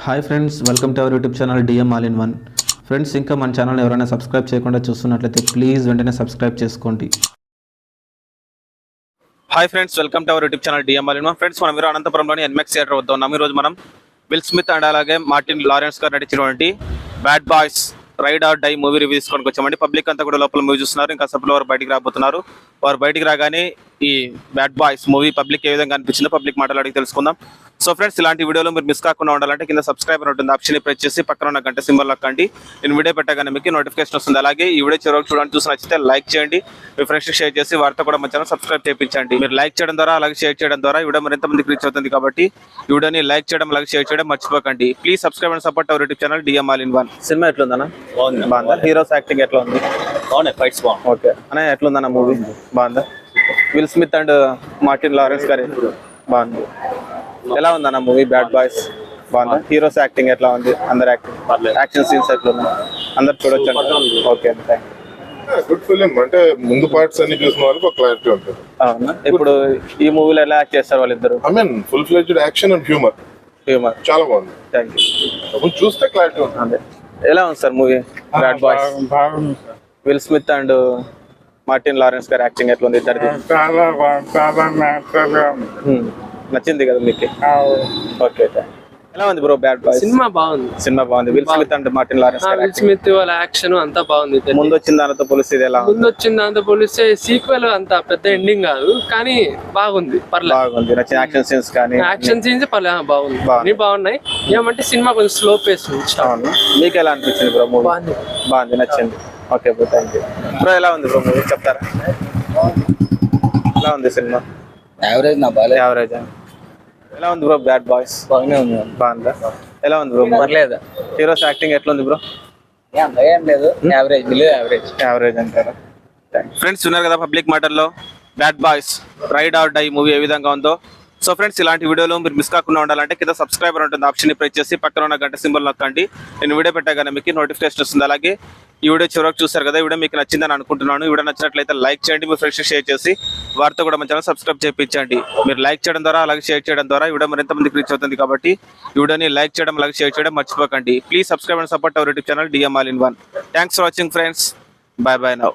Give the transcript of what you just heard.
Hi friends, welcome to our YouTube channel DM all in one. Friends, ఇంకా మన channel ఎవరైనా subscribe చేయకుండా చూస్తున్నట్లయితే ప్లీజ్ వెంటనే సబ్స్క్రైబ్ చేసుకోండి. Hi friends, welcome to our YouTube channel DM all in one. Friends, మనం అనంతపురంలోని ఎన్మెక్స్ థియేటర్ వద్ద ఉన్నాం. ఈరోజు మనం విల్ స్మిత్ అండ్ అలాగే మార్టిన్ లారెన్స్ గారు నటించినటువంటి Bad boys ride or die movie review తీసుకొని వచ్చామండి. పబ్లిక్ అంతా కూడా లోపల మూవీ చూస్తున్నారు. ఇంకా సభలో వారు బయటికి రాబోతున్నారు. వారు బయటికి రాగానే ఈ బ్యాడ్ బాయ్స్ మూవీ పబ్లిక్ ఏ విధంగా అనిపించిందో పబ్లిక్ మాటలు అడిగి తెలుసుకుందాం. సో ఫ్రెండ్స్, ఇలాంటి వీడియోలో మీరు మిస్ కాకుండా ఉండాలంటే కింద సబ్స్క్రైబర్ ఉంటుంది, ఆప్షన్ ప్రెస్ చేసి పక్కన ఉన్న గంట సింబల్ నొక్కండి. నేను వీడియో పెట్టగానే మీకు నోటిఫికేషన్ వస్తుంది. అలాగే ఈ వీడియో చివరికి చూడండి, చూసి నచ్చితే లైక్ చేయండి, మీ ఫ్రెండ్స్కి షేర్ చేసి వారితో కూడా మన ఛానల్ సబ్స్క్రైబ్ చేయించండి. మీరు లైక్ చేయడం ద్వారా అలాగే షేర్ చేయడం ద్వారా ఈ వీడియో మరింత మందికి రీచ్ అవుతుంది. కాబట్టి ఈ వీడియోని లైక్ చేయడం అలాగే షేర్ చేయడం మర్చిపోకండి. Please subscribe and support our YouTube channel DM all in one. Cinema ఎట్లుందన్న? బాగుందా? హీరోస్ యాక్టింగ్ ఎట్లా ఉంది? బాగున్నాయి, ఫైట్స్ బాగున్నాయి. ఓకే అన్న, ఎట్లుందన్న మూవీ? బాగుందా? Will Smith and Martin Lawrence గారి బాగుంది. ఎలా ఉందన్న మూవీ బ్యాడ్ బాయ్స్? బాగుందా? హీరోస్ యాక్టింగ్ ఎట్లా ఉంది? అందరు యాక్టింగ్, యాక్షన్ సీన్స్ ఎట్లా ఉన్నాయి? అందరు చూడొచ్చు. Okay, thank you. Good film. అంటే ముందు పార్ట్స్ అన్ని చూసిన వాళ్ళకి ఒక క్లారిటీ ఉంటుంది. అవునా? ఇప్పుడు ఈ మూవీలో ఎలా యాక్ట్ చేస్తారు వాళ్ళిద్దరు? I mean full fledged action and humour చాలా బాగుంది. Thank you. అప్పుడు చూస్తే క్లారిటీ ఉంటుంది. అదే, ఎలా ఉంది sir movie bad boys? Will Smith and Martin Lawrence గారి యాక్టింగ్ ఎట్లా ఉంది ఇద్దరిది? చాలా బాగుంది. నచ్చింది కదా మీకు? ఓకే, ఎలా ఉంది బ్రో బ్యాడ్ బాయ్స్? సినిమా బాగుంది. సినిమా బాగుంది. Will Smith and Martin Lawrence గారి విల్ స్మిత్ వాళ్ళ యాక్షన్ అంతా బాగుంది. ముందు వచ్చిన దానితో పోలిస్తే ఇది ఎలా ఉంది? ముందు వచ్చిన దాంతో పోలిస్తే సీక్వెల్ అంత పెద్ద ఎండింగ్ కాదు, కానీ బాగుంది, పర్లేదు. బాగుంది. నచ్చిన యాక్షన్ సీన్స్ కానీ యాక్షన్ సీన్స్ పర్లేదు, బాగుంది, అన్ని బాగున్నాయి. ఏమంటే సినిమా కొంచెం స్లో పేస్ ఉంది. అవును. మీకు ఎలా అనిపించింది బ్రో మూవీ? బాగుంది, నచ్చింది. Okay bro, thank you. Bro, ఎలా ఉంది బ్రో మూవీ చెప్తారా? ఎలా ఉంది సినిమా? యావరేజ్ నా బాలే. యావరేజ్. ఎలా ఉంది బ్రో బ్యాడ్ బాయ్స్? బాగానే ఉంది. బాగుందా? ఎలా ఉంది బ్రో? పర్లేదు. హీరోస్ యాక్టింగ్ ఎట్లా ఉంది బ్రో? ఏం లేదు, యావరేజ్, బిలో యావరేజ్. యావరేజ్ అంటారా? ఫ్రెండ్స్, ఉన్నారు కదా పబ్లిక్ మాటల్లో bad boys ride or die movie ఏ విధంగా ఉందో. సో ఫ్రెండ్స్, ఇలాంటి వీడియోలు మీరు మిస్ కాకుండా ఉండాలంటే కింద సబ్స్క్రైబర్ ఉంటుంది, ఆప్షన్ ప్రెస్ చేసి పక్కన ఉన్న గంట సింబల్ నొక్కండి. నేను వీడియో పెట్టగానే మీకు నోటిఫికేషన్ వస్తుంది. అలాగే ఈ వీడియో చివరికి చూస్తారు కదా, ఈ వీడియో మీకు నచ్చిందని అనుకుంటున్నాను. ఈ వీడియో నచ్చినట్లయితే లైక్ చేయండి, మీ ఫ్రెండ్స్కి షేర్ చేసి వారితో కూడా మన ఛానల్ సబ్స్క్రైబ్ చేయించండి. మీరు లైక్ చేయడం ద్వారా అలాగే షేర్ చేయడం ద్వారా ఈ వీడియో మరింత మందికి రీచ్ అవుతుంది. కాబట్టి ఈ వీడియోని లైక్ చేయడం అలాగే షేర్ చేయడం మర్చిపోకండి. Please subscribe and support our YouTube channel DM all in one. Thanks for watching friends. By by now.